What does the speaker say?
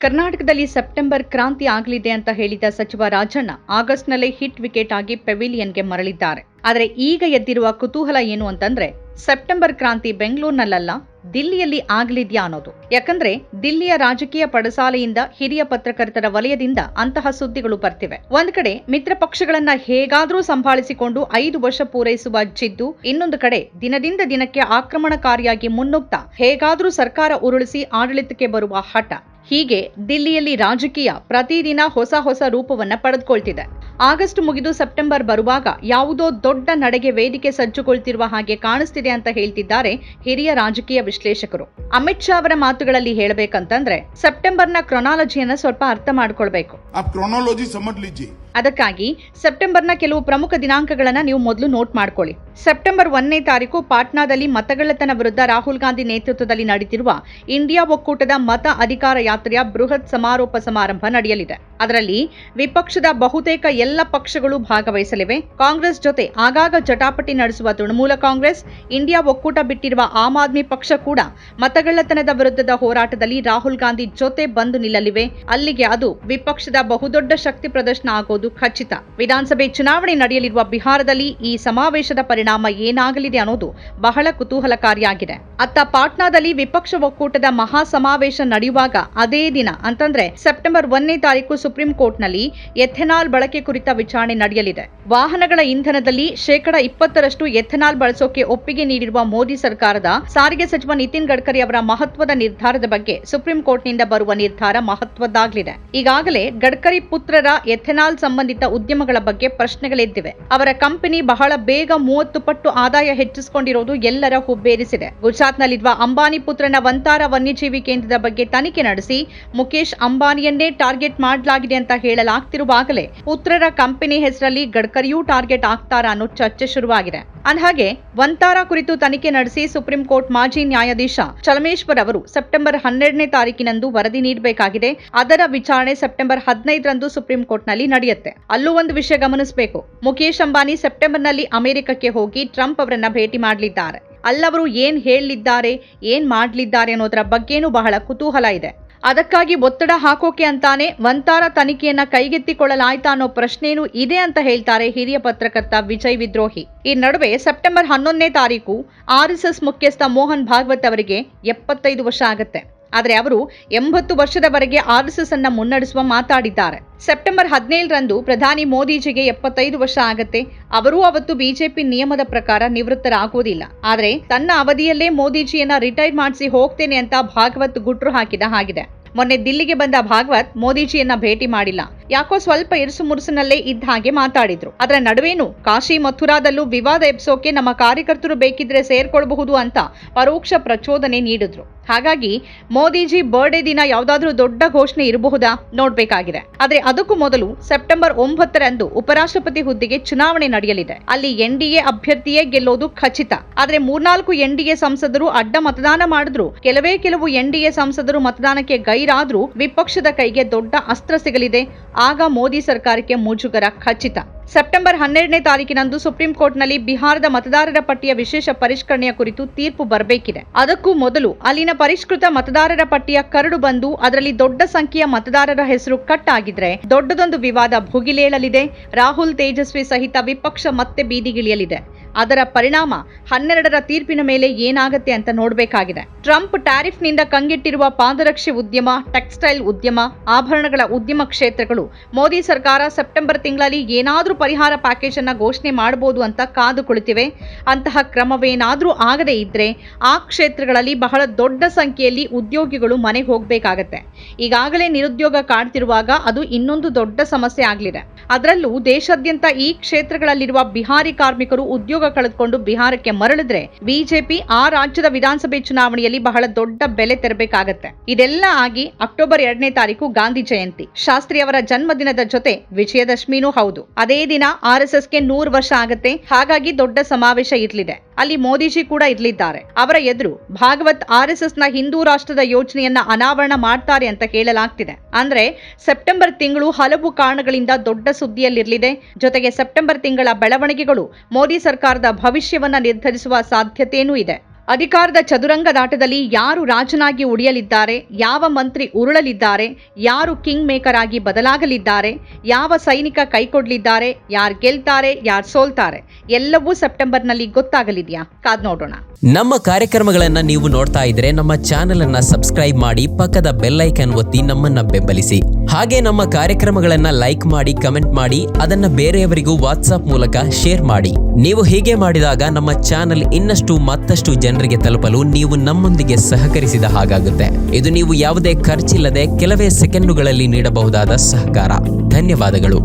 ಕರ್ನಾಟಕದಲ್ಲಿ ಸೆಪ್ಟೆಂಬರ್ ಕ್ರಾಂತಿ ಆಗಲಿದೆ ಅಂತ ಹೇಳಿದ ಸಚಿವ ರಾಜಣ್ಣ ಆಗಸ್ಟ್ನಲ್ಲೇ ಹಿಟ್ ವಿಕೆಟ್ ಆಗಿ ಪೆವಿಲಿಯನ್ಗೆ ಮರಳಿದ್ದಾರೆ. ಆದರೆ ಈಗ ಎದ್ದಿರುವ ಕುತೂಹಲ ಏನು ಅಂತಂದ್ರೆ ಸೆಪ್ಟೆಂಬರ್ ಕ್ರಾಂತಿ ಬೆಂಗಳೂರಿನಲ್ಲ ದಿಲ್ಲಿಯಲ್ಲಿ ಆಗಲಿದ್ಯಾ ಅನ್ನೋದು. ಯಾಕಂದ್ರೆ ದಿಲ್ಲಿಯ ರಾಜಕೀಯ ಪಡಸಾಲೆಯಿಂದ ಹಿರಿಯ ಪತ್ರಕರ್ತರ ವಲಯದಿಂದ ಅಂತಹ ಸುದ್ದಿಗಳು ಬರ್ತಿವೆ. ಒಂದ್ ಕಡೆ ಮಿತ್ರ ಪಕ್ಷಗಳನ್ನ ಹೇಗಾದ್ರೂ ಸಂಭಾಳಿಸಿಕೊಂಡು 5 ವರ್ಷ ಪೂರೈಸುವ ಜಿದ್ದು, ಇನ್ನೊಂದು ಕಡೆ ದಿನದಿಂದ ದಿನಕ್ಕೆ ಆಕ್ರಮಣಕಾರಿಯಾಗಿ ಮುನ್ನುಗ್ತಾ ಹೇಗಾದ್ರೂ ಸರ್ಕಾರ ಉರುಳಿಸಿ ಆಡಳಿತಕ್ಕೆ ಬರುವ ಹಠ. ಹೀಗೆ ದಿಲ್ಲಿಯಲ್ಲಿ ರಾಜಕೀಯ ಪ್ರತಿದಿನ ಹೊಸ ರೂಪವನ್ನ ಪಡೆದುಕೊಳ್ತಿದೆ. ಆಗಸ್ಟ್ ಮುಗಿದು ಸೆಪ್ಟೆಂಬರ್ ಬರುವಾಗ ಯಾವುದೋ ದೊಡ್ಡ ನಡೆಗೆ ವೇದಿಕೆ ಸಜ್ಜುಗೊಳ್ತಿರುವ ಹಾಗೆ ಕಾಣಿಸ್ತಿದೆ ಅಂತ ಹೇಳ್ತಿದ್ದಾರೆ ಹಿರಿಯ ರಾಜಕೀಯ ವಿಶ್ಲೇಷಕರು. ಅಮಿತ್ ಶಾ ಅವರ ಮಾತುಗಳಲ್ಲಿ ಹೇಳಬೇಕಂತಂದ್ರೆ ಸೆಪ್ಟೆಂಬರ್ನ ಕ್ರೊನಾಲಜಿಯನ್ನ ಸ್ವಲ್ಪ ಅರ್ಥ ಮಾಡ್ಕೊಳ್ಬೇಕು. ಅದಕ್ಕಾಗಿ ಸೆಪ್ಟೆಂಬರ್ನ ಕೆಲವು ಪ್ರಮುಖ ದಿನಾಂಕಗಳನ್ನ ನೀವು ಮೊದಲು ನೋಟ್ ಮಾಡ್ಕೊಳ್ಳಿ. ಸೆಪ್ಟೆಂಬರ್ 1ನೇ ತಾರೀಕು ಪಾಟ್ನಾದಲ್ಲಿ ಮತಗಳ್ಳತನ ವಿರುದ್ಧ ರಾಹುಲ್ ಗಾಂಧಿ ನೇತೃತ್ವದಲ್ಲಿ ನಡೆದಿರುವ ಇಂಡಿಯಾ ಒಕ್ಕೂಟದ ಮತ ಅಧಿಕಾರ ಯಾತ್ರೆಯ ಬೃಹತ್ ಸಮಾರೋಪ ಸಮಾರಂಭ ನಡೆಯಲಿದೆ. ಅದರಲ್ಲಿ ವಿಪಕ್ಷದ ಬಹುತೇಕ ಎಲ್ಲ ಪಕ್ಷಗಳು ಭಾಗವಹಿಸಲಿವೆ. ಕಾಂಗ್ರೆಸ್ ಜೊತೆ ಆಗಾಗ ಜಟಾಪಟಿ ನಡೆಸುವ ತೃಣಮೂಲ ಕಾಂಗ್ರೆಸ್, ಇಂಡಿಯಾ ಒಕ್ಕೂಟ ಬಿಟ್ಟಿರುವ ಆಮ್ ಆದ್ಮಿ ಪಕ್ಷ ಕೂಡ ಮತಗಳ್ಳತನದ ವಿರುದ್ಧದ ಹೋರಾಟದಲ್ಲಿ ರಾಹುಲ್ ಗಾಂಧಿ ಜೊತೆ ಬಂದು ನಿಲ್ಲಲಿವೆ. ಅಲ್ಲಿಗೆ ಅದು ವಿಪಕ್ಷದ ಬಹುದೊಡ್ಡ ಶಕ್ತಿ ಪ್ರದರ್ಶನ ಆಗೋದು ಖಚಿತ. ವಿಧಾನಸಭೆ ಚುನಾವಣೆ ನಡೆಯಲಿರುವ ಬಿಹಾರದಲ್ಲಿ ಈ ಸಮಾವೇಶದ ಪರಿಣಾಮ ಏನಾಗಲಿದೆ ಅನ್ನೋದು ಬಹಳ ಕುತೂಹಲಕಾರಿಯಾಗಿದೆ. ಅತ್ತ ಪಾಟ್ನಾದಲ್ಲಿ ವಿಪಕ್ಷ ಒಕ್ಕೂಟದ ಮಹಾ ಸಮಾವೇಶ ನಡೆಯುವಾಗ ಅದೇ ದಿನ ಅಂತಂದ್ರೆ ಸೆಪ್ಟೆಂಬರ್ 1ನೇ ತಾರೀಕು ಸುಪ್ರೀಂ ಕೋರ್ಟ್ನಲ್ಲಿ ಎಥೆನಾಲ್ ಬಳಕೆ ಕುರಿತ ವಿಚಾರಣೆ ನಡೆಯಲಿದೆ. ವಾಹನಗಳ ಇಂಧನದಲ್ಲಿ 20% ಎಥೆನಾಲ್ ಬಳಸೋಕೆ ಒಪ್ಪಿಗೆ ನೀಡಿರುವ ಮೋದಿ ಸರ್ಕಾರದ ಸಾರಿಗೆ ಸಚಿವ ನಿತಿನ್ ಗಡ್ಕರಿ ಅವರ ಮಹತ್ವದ ನಿರ್ಧಾರದ ಬಗ್ಗೆ ಸುಪ್ರೀಂ ಕೋರ್ಟ್ನಿಂದ ಬರುವ ನಿರ್ಧಾರ ಮಹತ್ವದ್ದಾಗಲಿದೆ. ಈಗಾಗಲೇ ಗಡ್ಕರಿ ಪುತ್ರರ ಎಥೆನಾಲ್ ಸಂಬಂಧಿತ ಉದ್ಯಮಗಳ ಬಗ್ಗೆ ಪ್ರಶ್ನೆಗಳೆದ್ದಿವೆ. ಅವರ ಕಂಪನಿ ಬಹಳ ಬೇಗ 30 ಪಟ್ಟು ಆದಾಯ ಹೆಚ್ಚಿಸಿಕೊಂಡಿರೋದು ಎಲ್ಲರ ಹುಬ್ಬೇರಿಸಿದೆ. ಗುಜರಾತ್ನಲ್ಲಿರುವ ಅಂಬಾನಿ ಪುತ್ರನ ವಂತಾರ ವನ್ಯಜೀವಿ ಕೇಂದ್ರದ ಬಗ್ಗೆ ತನಿಖೆ ನಡೆಸಿ ಮುಖೇಶ್ ಅಂಬಾನಿಯನ್ನೇ ಟಾರ್ಗೆಟ್ ಮಾಡಲಾಗಿದೆ ಅಂತ ಹೇಳಲಾಗ್ತಿರುವಾಗಲೇ ಪುತ್ರರ ಕಂಪನಿ ಹೆಸರಲ್ಲಿ ಗಡ್ಕರಿಯೂ ಟಾರ್ಗೆಟ್ ಆಗ್ತಾರಾ ಅನ್ನೋ ಚರ್ಚೆ ಶುರುವಾಗಿದೆ. ಅಂದಹಾಗೆ ವಂತಾರ ಕುರಿತು ತನಿಖೆ ನಡೆಸಿ ಸುಪ್ರೀಂ ಕೋರ್ಟ್ ಮಾಜಿ ನ್ಯಾಯಾಧೀಶ ಚಲಮೇಶ್ವರ್ ಅವರು ಸೆಪ್ಟೆಂಬರ್ 12ನೇ ತಾರೀಕಿನಂದು ವರದಿ ನೀಡಬೇಕಾಗಿದೆ. ಅದರ ವಿಚಾರಣೆ ಸೆಪ್ಟೆಂಬರ್ 15ರಂದು ಸುಪ್ರೀಂ ಕೋರ್ಟ್ನಲ್ಲಿ ನಡೆಯುತ್ತೆ. ಅಲ್ಲೂ ಒಂದು ವಿಷಯ ಗಮನಿಸಬೇಕು. ಮುಖೇಶ್ ಅಂಬಾನಿ ಸೆಪ್ಟೆಂಬರ್ನಲ್ಲಿ ಅಮೆರಿಕಕ್ಕೆ ಹೋಗಿ ಟ್ರಂಪ್ ಅವರನ್ನ ಭೇಟಿ ಮಾಡಲಿದ್ದಾರೆ. ಅಲ್ಲವರು ಏನ್ ಹೇಳಲಿದ್ದಾರೆ, ಏನ್ ಮಾಡಲಿದ್ದಾರೆ ಅನ್ನೋದರ ಬಗ್ಗೆನೂ ಬಹಳ ಕುತೂಹಲ ಇದೆ. ಅದಕ್ಕಾಗಿ ಒತ್ತಡ ಹಾಕೋಕೆ ಅಂತಾನೆ ವಂತಾರ ತನಿಖೆಯನ್ನ ಕೈಗೆತ್ತಿಕೊಳ್ಳಲಾಯ್ತಾ ಅನ್ನೋ ಪ್ರಶ್ನೆನೂ ಇದೆ ಅಂತ ಹೇಳ್ತಾರೆ ಹಿರಿಯ ಪತ್ರಕರ್ತ ವಿಜಯ್ ವಿದ್ರೋಹಿ. ಈ ನಡುವೆ ಸೆಪ್ಟೆಂಬರ್ 11ನೇ ತಾರೀಕು RSS ಮುಖ್ಯಸ್ಥ ಮೋಹನ್ ಭಾಗವತ್ ಅವರಿಗೆ 75 ವರ್ಷ ಆಗುತ್ತೆ. ಆದರೆ ಅವರು 80 ವರ್ಷದವರೆಗೆ RSS ಅನ್ನ ಮುನ್ನಡೆಸುವ ಮಾತಾಡಿದ್ದಾರೆ. ಸೆಪ್ಟೆಂಬರ್ 17ರಂದು ಪ್ರಧಾನಿ ಮೋದಿಜಿಗೆ 75 ವರ್ಷ ಆಗತ್ತೆ. ಅವರು ಅವತ್ತು ಬಿಜೆಪಿ ನಿಯಮದ ಪ್ರಕಾರ ನಿವೃತ್ತರಾಗುವುದಿಲ್ಲ. ಆದರೆ ತನ್ನ ಅವಧಿಯಲ್ಲೇ ಮೋದಿಜಿಯನ್ನ ರಿಟೈರ್ ಮಾಡಿಸಿ ಹೋಗ್ತೇನೆ ಅಂತ ಭಾಗವತ್ ಗುಟ್ರು ಹಾಕಿದ ಹಾಗಿದೆ. ಮೊನ್ನೆ ದಿಲ್ಲಿಗೆ ಬಂದ ಭಾಗವತ್ ಮೋದಿಜಿಯನ್ನ ಭೇಟಿ ಮಾಡಿಲ್ಲ. ಯಾಕೋ ಸ್ವಲ್ಪ ಇರುಸು ಮುರುಸಿನಲ್ಲೇ ಇದ್ದ ಹಾಗೆ ಮಾತಾಡಿದ್ರು. ಅದರ ನಡುವೇನು ಕಾಶಿ ಮಥುರಾದಲ್ಲೂ ವಿವಾದ ಎಬ್ಸೋಕೆ ನಮ್ಮ ಕಾರ್ಯಕರ್ತರು ಬೇಕಿದ್ರೆ ಸೇರ್ಕೊಳ್ಬಹುದು ಅಂತ ಪರೋಕ್ಷ ಪ್ರಚೋದನೆ ನೀಡಿದ್ರು. ಹಾಗಾಗಿ ಮೋದಿಜಿ ಬರ್ಡೇ ದಿನ ಯಾವ್ದಾದ್ರೂ ದೊಡ್ಡ ಘೋಷಣೆ ಇರಬಹುದಾ ನೋಡ್ಬೇಕಾಗಿದೆ. ಆದ್ರೆ ಅದಕ್ಕೂ ಮೊದಲು ಸೆಪ್ಟೆಂಬರ್ 9ರಂದು ಉಪರಾಷ್ಟ್ರಪತಿ ಹುದ್ದೆಗೆ ಚುನಾವಣೆ ನಡೆಯಲಿದೆ. ಅಲ್ಲಿ NDA ಅಭ್ಯರ್ಥಿಯೇ ಗೆಲ್ಲೋದು ಖಚಿತ. ಆದ್ರೆ 3-4 NDA ಸಂಸದರು ಅಡ್ಡ ಮತದಾನ ಮಾಡಿದ್ರು. ಕೆಲವು NDA ಸಂಸದರು ಮತದಾನಕ್ಕೆ ಗೈರಾದ್ರೂ ವಿಪಕ್ಷದ ಕೈಗೆ ದೊಡ್ಡ ಅಸ್ತ್ರ ಸಿಗಲಿದೆ. ಆಗ ಮೋದಿ ಸರ್ಕಾರಕ್ಕೆ ಮುಜುಗರ ಖಚಿತ. ಸೆಪ್ಟೆಂಬರ್ 12ನೇ ತಾರೀಕಿನಂದು ಸುಪ್ರೀಂ ಕೋರ್ಟ್ನಲ್ಲಿ ಬಿಹಾರದ ಮತದಾರರ ಪಟ್ಟಿಯ ವಿಶೇಷ ಪರಿಷ್ಕರಣೆಯ ಕುರಿತು ತೀರ್ಪು ಬರಬೇಕಿದೆ. ಅದಕ್ಕೂ ಮೊದಲು ಅಲ್ಲಿನ ಪರಿಷ್ಕೃತ ಮತದಾರರ ಪಟ್ಟಿಯ ಕರಡು ಬಂದು ಅದರಲ್ಲಿ ದೊಡ್ಡ ಸಂಖ್ಯೆಯ ಮತದಾರರ ಹೆಸರು ಕಟ್ ಆಗಿದ್ರೆ ದೊಡ್ಡದೊಂದು ವಿವಾದ ಭುಗಿಲೇಳಲಿದೆ. ರಾಹುಲ್, ತೇಜಸ್ವಿ ಸಹಿತ ವಿಪಕ್ಷ ಮತ್ತೆ ಬೀದಿಗಿಳಿಯಲಿದೆ. ಅದರ ಪರಿಣಾಮ 12ರ ತೀರ್ಪಿನ ಮೇಲೆ ಏನಾಗುತ್ತೆ ಅಂತ ನೋಡಬೇಕಾಗಿದೆ. ಟ್ರಂಪ್ ಟ್ಯಾರಿಫ್ನಿಂದ ಕಂಗೆಟ್ಟಿರುವ ಪಾದರಕ್ಷೆ ಉದ್ಯಮ, ಟೆಕ್ಸ್ಟೈಲ್ ಉದ್ಯಮ, ಆಭರಣಗಳ ಉದ್ಯಮ ಕ್ಷೇತ್ರಗಳು ಮೋದಿ ಸರ್ಕಾರ ಸೆಪ್ಟೆಂಬರ್ ತಿಂಗಳಲ್ಲಿ ಏನಾದ್ರೂ ಪರಿಹಾರ ಪ್ಯಾಕೇಜ್ ಅನ್ನ ಘೋಷಣೆ ಮಾಡಬಹುದು ಅಂತ ಕಾದು ಕುಳಿತಿವೆ. ಅಂತಹ ಕ್ರಮವೇನಾದ್ರೂ ಆಗದೇ ಇದ್ರೆ ಆ ಕ್ಷೇತ್ರಗಳಲ್ಲಿ ಬಹಳ ದೊಡ್ಡ ಸಂಖ್ಯೆಯಲ್ಲಿ ಉದ್ಯೋಗಿಗಳು ಮನೆಗೆ ಹೋಗಬೇಕಾಗತ್ತೆ. ಈಗಾಗಲೇ ನಿರುದ್ಯೋಗ ಕಾಡ್ತಿರುವಾಗ ಅದು ಇನ್ನೊಂದು ದೊಡ್ಡ ಸಮಸ್ಯೆ ಆಗಲಿದೆ. ಅದರಲ್ಲೂ ದೇಶಾದ್ಯಂತ ಈ ಕ್ಷೇತ್ರಗಳಲ್ಲಿರುವ ಬಿಹಾರಿ ಕಾರ್ಮಿಕರು ಉದ್ಯೋಗ ಕಳೆದುಕೊಂಡು ಬಿಹಾರಕ್ಕೆ ಮರಳಿದ್ರೆ ಬಿಜೆಪಿ ಆ ರಾಜ್ಯದ ವಿಧಾನಸಭೆ ಚುನಾವಣೆಯಲ್ಲಿ ಬಹಳ ದೊಡ್ಡ ಬೆಲೆ ತೆರಬೇಕಾಗತ್ತೆ. ಇದೆಲ್ಲ ಆಗಿ ಅಕ್ಟೋಬರ್ 2ನೇ ತಾರೀಕು ಗಾಂಧಿ ಜಯಂತಿ. ಶಾಸ್ತ್ರಿ ಅವರ ಜನ್ಮದಿನದ ಜೊತೆ ವಿಜಯದಶಮಿನೂ ಹೌದು. ಅದೇ ದಿನ RSSಗೆ 100 ವರ್ಷ ಆಗತ್ತೆ. ಹಾಗಾಗಿ ದೊಡ್ಡ ಸಮಾವೇಶ ಇರಲಿದೆ. ಅಲ್ಲಿ ಮೋದಿಜಿ ಕೂಡ ಇರಲಿದ್ದಾರೆ. ಅವರ ಎದುರು ಭಾಗವತ್ RSSನ ಹಿಂದೂ ರಾಷ್ಟ್ರದ ಯೋಜನೆಯನ್ನ ಅನಾವರಣ ಮಾಡ್ತಾರೆ ಅಂತ ಹೇಳಲಾಗ್ತಿದೆ. ಅಂದ್ರೆ ಸೆಪ್ಟೆಂಬರ್ ತಿಂಗಳು ಹಲವು ಕಾರಣಗಳಿಂದ ದೊಡ್ಡ ಸುದ್ದಿಯಲ್ಲಿರಲಿದೆ. ಜೊತೆಗೆ ಸೆಪ್ಟೆಂಬರ್ ತಿಂಗಳ ಬೆಳವಣಿಗೆಗಳು ಮೋದಿ ಸರ್ಕಾರದ ಭವಿಷ್ಯವನ್ನ ನಿರ್ಧರಿಸುವ ಸಾಧ್ಯತೆಯೂ ಇದೆ. ಅಧಿಕಾರದ ಚದುರಂಗದಾಟದಲ್ಲಿ ಯಾರು ರಾಜನಾಗಿ ಉಳಿಯಲಿದ್ದಾರೆ, ಯಾವ ಮಂತ್ರಿ ಉರುಳಲಿದ್ದಾರೆ, ಯಾರು ಕಿಂಗ್ ಮೇಕರ್ ಆಗಿ ಬದಲಾಗಲಿದ್ದಾರೆ, ಯಾವ ಸೈನಿಕ ಕೈಕೊಡ್ಲಿದ್ದಾರೆ, ಯಾರು ಗೆಲ್ತಾರೆ, ಯಾರು ಸೋಲ್ತಾರೆ ಎಲ್ಲವೂ ಸೆಪ್ಟೆಂಬರ್ನಲ್ಲಿ ಗೊತ್ತಾಗಲಿದೆಯಾ? ಕಾದ್ ನೋಡೋಣ. ನಮ್ಮ ಕಾರ್ಯಕ್ರಮಗಳನ್ನ ನೀವು ನೋಡ್ತಾ ಇದ್ರೆ ನಮ್ಮ ಚಾನೆಲ್ ಅನ್ನ ಸಬ್ಸ್ಕ್ರೈಬ್ ಮಾಡಿ, ಪಕ್ಕದ ಬೆಲ್ ಐಕಾನ್ ಒತ್ತಿ ನಮ್ಮನ್ನ ಬೆಂಬಲಿಸಿ. ಹಾಗೆ ನಮ್ಮ ಕಾರ್ಯಕ್ರಮಗಳನ್ನ ಲೈಕ್ ಮಾಡಿ, ಕಮೆಂಟ್ ಮಾಡಿ, ಅದನ್ನ ಬೇರೆಯವರಿಗೂ ವಾಟ್ಸ್ಆಪ್ ಮೂಲಕ ಶೇರ್ ಮಾಡಿ. ನೀವು ಹೀಗೆ ಮಾಡಿದಾಗ ನಮ್ಮ ಚಾನೆಲ್ ಇನ್ನಷ್ಟು ಮತ್ತಷ್ಟು ಜನರಿಗೆ ತಲುಪಲು ನೀವು ನಮ್ಮೊಂದಿಗೆ ಸಹಕರಿಸಿದ ಹಾಗಾಗುತ್ತೆ. ಇದು ನೀವು ಯಾವುದೇ ಖರ್ಚಿಲ್ಲದೆ ಕೆಲವೇ ಸೆಕೆಂಡುಗಳಲ್ಲಿ ನೀಡಬಹುದಾದ ಸಹಕಾರ. ಧನ್ಯವಾದಗಳು.